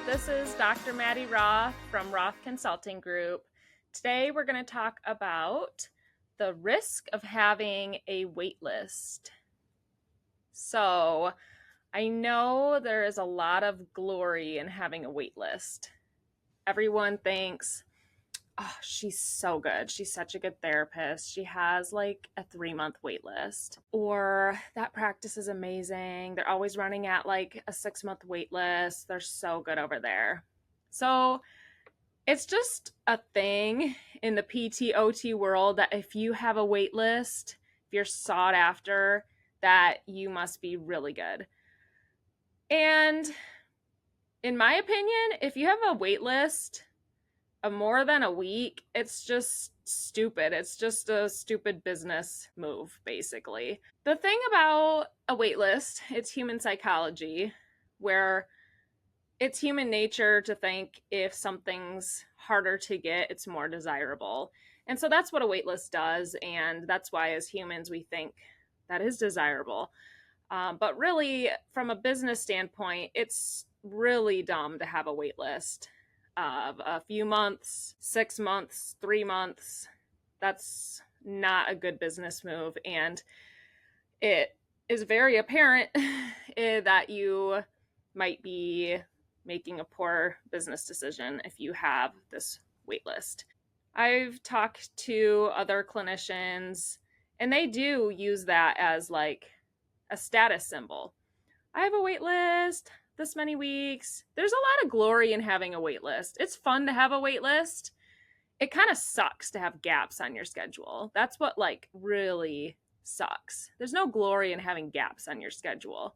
This is Dr. Maddy Roth from Roth Consulting Group. Today we're going to talk about the risk of having a wait list. So I know there is a lot of glory in having a wait list. Everyone thinks, oh, she's so good. She's such a good therapist. She has like a 3-month wait list. Or that practice is amazing. They're always running at like a 6-month wait list. They're so good over there. So it's just a thing in the PT/OT world that if you have a wait list, if you're sought after, that you must be really good. And in my opinion, if you have a wait list of more than a week, it's just stupid. It's just a stupid business move, basically. The thing about a wait list, it's human psychology, where it's human nature to think if something's harder to get, it's more desirable. And so that's what a wait list does. And that's why as humans, we think that is desirable. But really, from a business standpoint, it's really dumb to have a wait list of a few months, 6 months, 3 months. That's not a good business move. And it is very apparent that you might be making a poor business decision if you have this wait list. I've talked to other clinicians, and they do use that as like a status symbol. I have a wait list this many weeks. There's a lot of glory in having a wait list. It's fun to have a wait list. It kind of sucks to have gaps on your schedule. That's what like really sucks. There's no glory in having gaps on your schedule.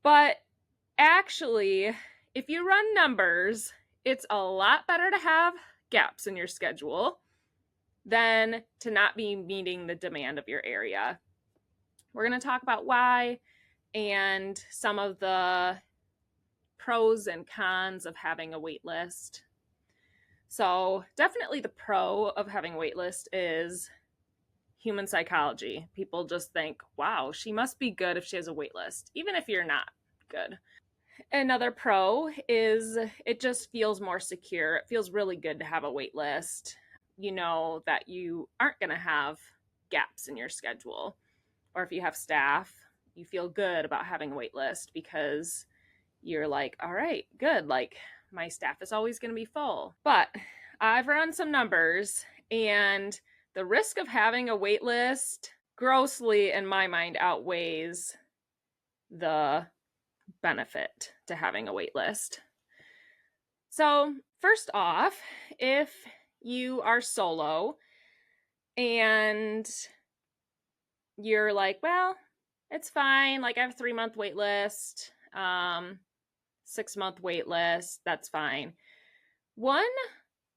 But actually, if you run numbers, it's a lot better to have gaps in your schedule than to not be meeting the demand of your area. We're going to talk about why and some of the pros and cons of having a wait list. So definitely the pro of having a wait list is human psychology. People just think, wow, she must be good if she has a wait list, even if you're not good. Another pro is it just feels more secure. It feels really good to have a wait list. You know that you aren't going to have gaps in your schedule. Or if you have staff, you feel good about having a wait list because you're like, all right, good. Like my staff is always going to be full. But I've run some numbers, and the risk of having a wait list grossly, in my mind, outweighs the benefit to having a wait list. So first off, if you are solo and you're like, well, it's fine. Like I have a 3-month wait list, 6-month wait list. That's fine. One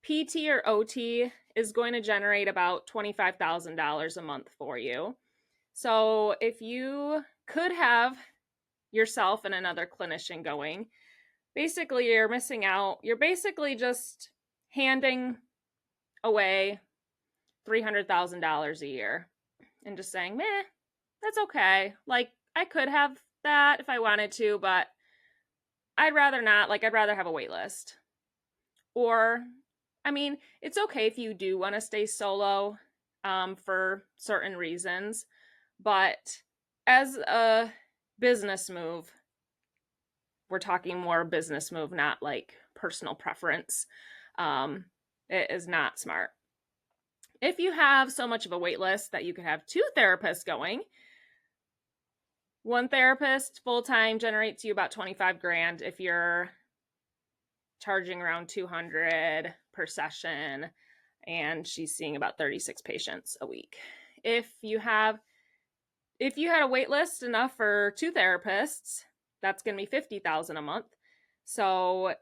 PT or OT is going to generate about $25,000 a month for you. So if you could have yourself and another clinician going, basically you're missing out. You're basically just handing away $300,000 a year and just saying, meh, that's okay. Like I could have that if I wanted to, but I'd rather not. Like I'd rather have a wait list. Or, I mean, it's okay if you do want to stay solo for certain reasons, but as a business move, we're talking more business move, not like personal preference. It is not smart. If you have so much of a wait list that you could have 2 therapists going, one therapist full-time generates you about $25,000 if you're charging around $200 per session, and she's seeing about 36 patients a week. If you had a wait list enough for 2 therapists, that's going to be $50,000 a month. So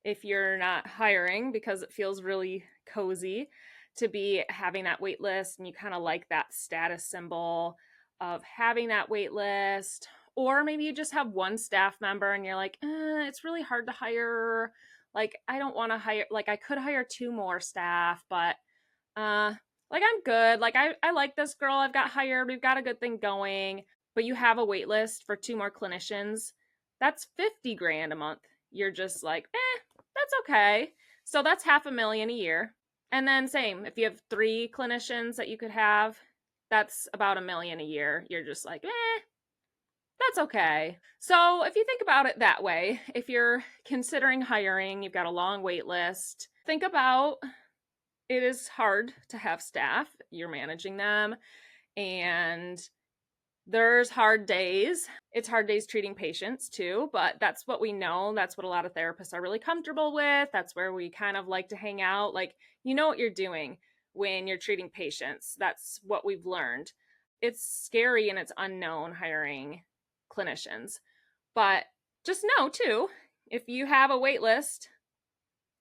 if you're not hiring because it feels really cozy to be having that wait list and you kind of like that status symbol of having that wait list, or maybe you just have one staff member and you're like, it's really hard to hire. Like, I don't want to hire, like I could hire 2 more staff, but like I'm good. Like I like this girl I've got hired. We've got a good thing going, but you have a wait list for 2 more clinicians. That's $50,000 a month. you're just like, that's okay. So that's $500,000 a year. And then same, if you have 3 clinicians that you could have, that's about $1 million a year. You're just like, that's okay. So if you think about it that way, if you're considering hiring, you've got a long wait list, think about it is hard to have staff. You're managing them, and there's hard days. It's hard days treating patients too, but that's what we know. That's what a lot of therapists are really comfortable with. That's where we kind of like to hang out. Like, you know what you're doing when you're treating patients. That's what we've learned. It's scary and it's unknown hiring clinicians. But just know too, if you have a wait list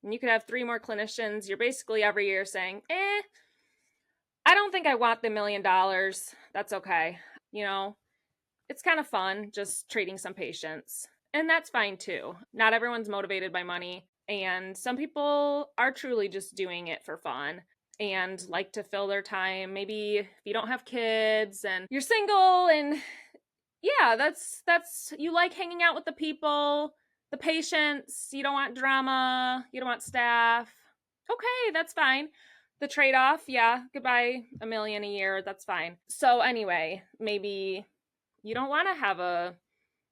and you could have 3 more clinicians, you're basically every year saying, I don't think I want the $1 million. That's okay. You know, it's kind of fun just treating some patients. And that's fine too. Not everyone's motivated by money. And some people are truly just doing it for fun and like to fill their time. Maybe if you don't have kids and you're single, and yeah, that's you like hanging out with the people, the patients. You don't want drama. You don't want staff. Okay, that's fine. The trade-off, yeah, goodbye $1 million a year, that's fine. So anyway, maybe you don't want to have a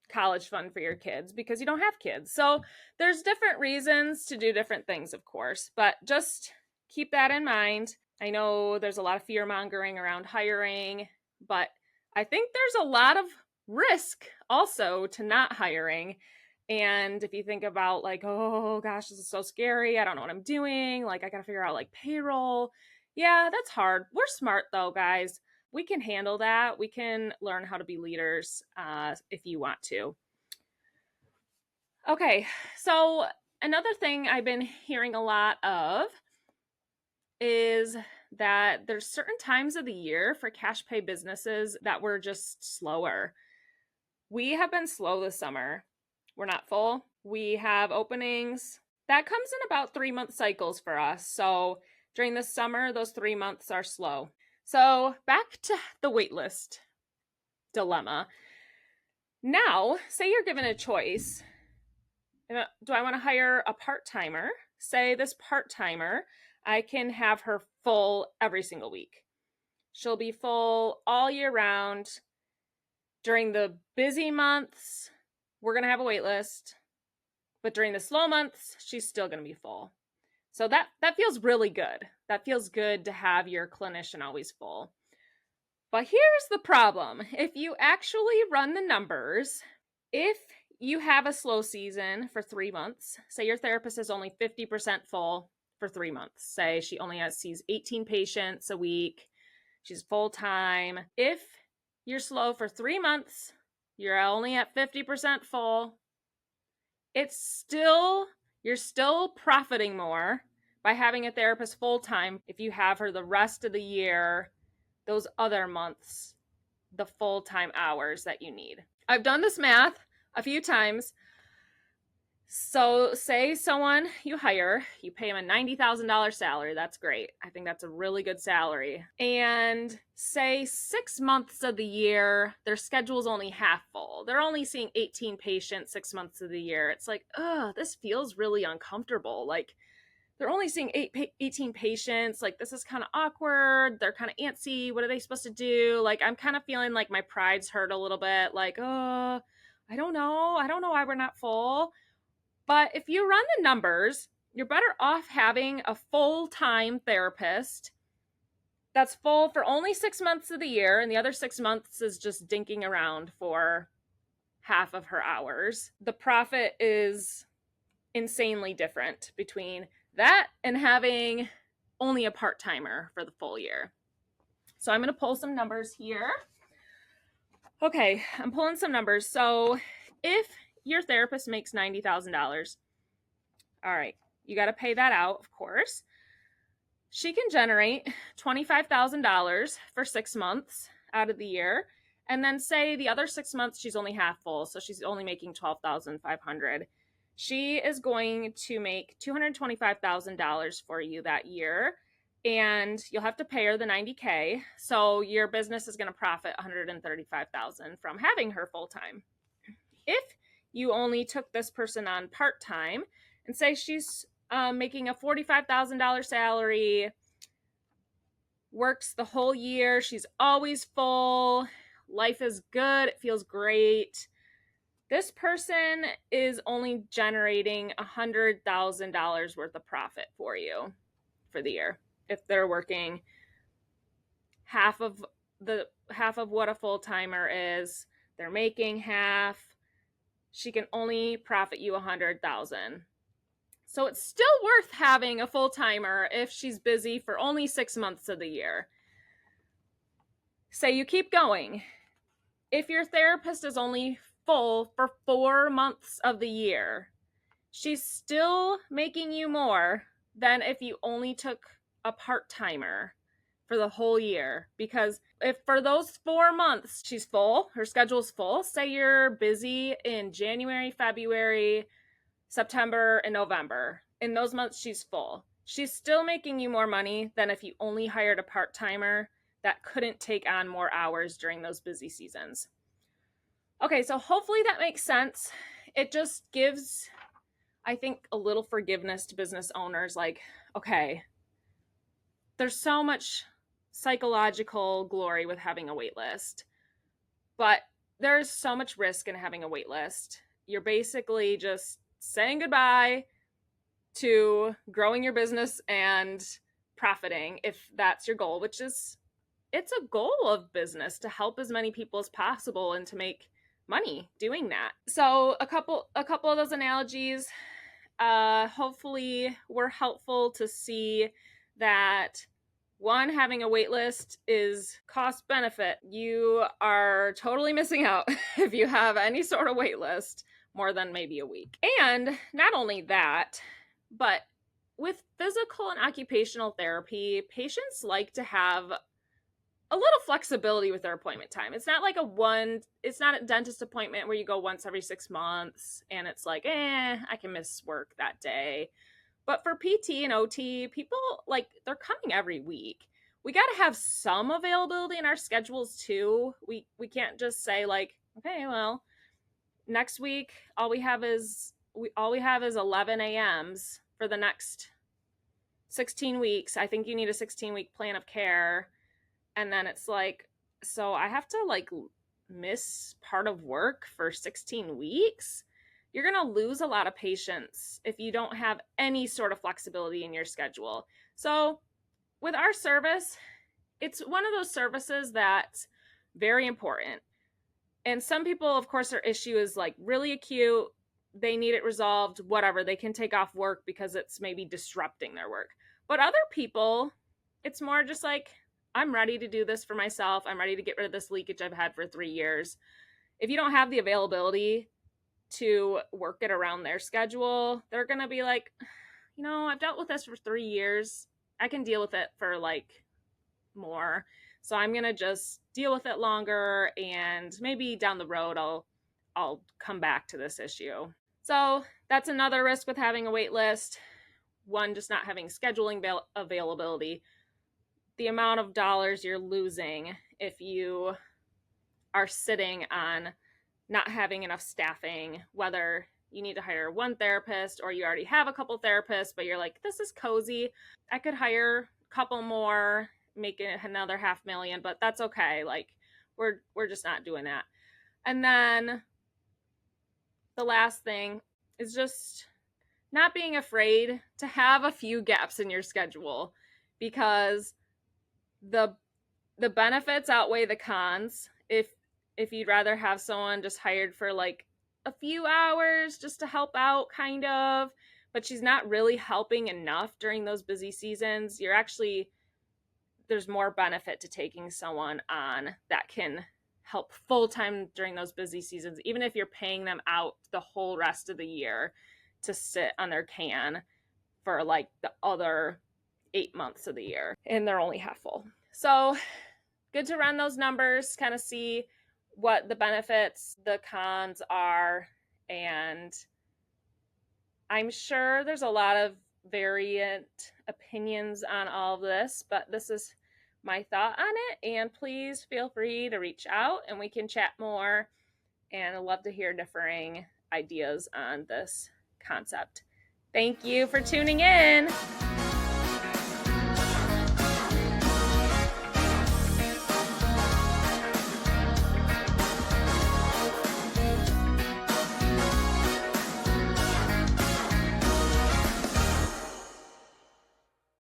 college fund for your kids because you don't have kids. So there's different reasons to do different things, of course, but just keep that in mind. I know there's a lot of fear mongering around hiring, but I think there's a lot of risk also to not hiring. And if you think about like, oh gosh, this is so scary, I don't know what I'm doing, like I gotta figure out like payroll. Yeah, that's hard. We're smart though, guys. We can handle that. We can learn how to be leaders if you want to. Okay, so another thing I've been hearing a lot of is that there's certain times of the year for cash pay businesses that we're just slower. We have been slow this summer. We're not full. We have openings. That comes in about 3-month cycles for us. So during the summer, those 3 months are slow. So back to the wait list dilemma. Now, say you're given a choice. Do I want to hire a part-timer? Say this part-timer, I can have her full every single week. She'll be full all year round. During the busy months, we're going to have a wait list, but during the slow months, she's still going to be full. So that feels really good. That feels good to have your clinician always full. But here's the problem. If you actually run the numbers, if you have a slow season for 3 months, say your therapist is only 50% full for 3 months, say she only sees 18 patients a week, she's full-time. If you're slow for 3 months, you're only at 50% full, you're still profiting more by having a therapist full-time if you have her the rest of the year, those other months, the full-time hours that you need. I've done this math a few times. So say someone you hire, you pay them a $90,000 salary. That's great. I think that's a really good salary. And say 6 months of the year, their schedule's only half full. They're only seeing 18 patients 6 months of the year. It's like, this feels really uncomfortable. Like they're only seeing 18 patients. Like this is kind of awkward. They're kind of antsy. What are they supposed to do? Like I'm kind of feeling like my pride's hurt a little bit. Like, I don't know. I don't know why we're not full. But if you run the numbers, you're better off having a full-time therapist that's full for only 6 months of the year, and the other 6 months is just dinking around for half of her hours. The profit is insanely different between that and having only a part-timer for the full year. So I'm going to pull some numbers here. Okay, I'm pulling some numbers. So if your therapist makes $90,000, all right, you got to pay that out, of course. She can generate $25,000 for 6 months out of the year. And then say the other 6 months, she's only half full. So she's only making $12,500. She is going to make $225,000 for you that year. And you'll have to pay her the $90K. So your business is going to profit $135,000 from having her full time. If you only took this person on part-time, and say she's making a $45,000 salary, works the whole year, she's always full, life is good, it feels great. This person is only generating $100,000 worth of profit for you for the year. If they're working half of what a full-timer is, they're making half, she can only profit you $100,000. So it's still worth having a full-timer if she's busy for only 6 months of the year. Say you keep going. If your therapist is only full for 4 months of the year, she's still making you more than if you only took a part-timer for the whole year. Because if for those 4 months she's full, her schedule's full, say you're busy in January, February, September, and November, in those months she's full, she's still making you more money than if you only hired a part-timer that couldn't take on more hours during those busy seasons. Okay, so hopefully that makes sense. It just gives, I think, a little forgiveness to business owners. Like, okay, there's so much psychological glory with having a wait list, but there's so much risk in having a wait list. You're basically just saying goodbye to growing your business and profiting, if that's your goal, which is, it's a goal of business to help as many people as possible and to make money doing that. So a couple of those analogies hopefully were helpful to see that, one, having a wait list is cost benefit. You are totally missing out if you have any sort of wait list more than maybe a week. And not only that, but with physical and occupational therapy, patients like to have a little flexibility with their appointment time. It's not like it's not a dentist appointment where you go once every 6 months and it's like, I can miss work that day. But for PT and OT, people, like, they're coming every week. We got to have some availability in our schedules too. We can't just say like, okay, well, next week all we have is 11 a.m.s for the next 16 weeks. I think you need a 16-week plan of care. And then it's like, so I have to like miss part of work for 16 weeks? You're going to lose a lot of patients if you don't have any sort of flexibility in your schedule. So with our service, it's one of those services that's very important. And some people, of course, their issue is like really acute. They need it resolved, whatever. They can take off work because it's maybe disrupting their work. But other people, it's more just like, I'm ready to do this for myself. I'm ready to get rid of this leakage I've had for 3 years. If you don't have the availability to work it around their schedule, they're going to be like, I've dealt with this for 3 years. I can deal with it for like more. So I'm going to just deal with it longer, and maybe down the road I'll come back to this issue. So that's another risk with having a wait list. One, just not having scheduling availability. The amount of dollars you're losing if you are sitting on not having enough staffing, whether you need to hire one therapist or you already have a couple therapists, but you're like, this is cozy. I could hire a couple more, make it another $500,000, but that's okay. Like, we're just not doing that. And then the last thing is just not being afraid to have a few gaps in your schedule, because the benefits outweigh the cons. If you'd rather have someone just hired for like a few hours just to help out, kind of, but she's not really helping enough during those busy seasons, there's more benefit to taking someone on that can help full-time during those busy seasons, even if you're paying them out the whole rest of the year to sit on their can for like the other 8 months of the year, and they're only half full. So good to run those numbers, kind of see what the benefits, the cons are. And I'm sure there's a lot of variant opinions on all of this, but this is my thought on it. And please feel free to reach out and we can chat more. And I'd love to hear differing ideas on this concept. Thank you for tuning in.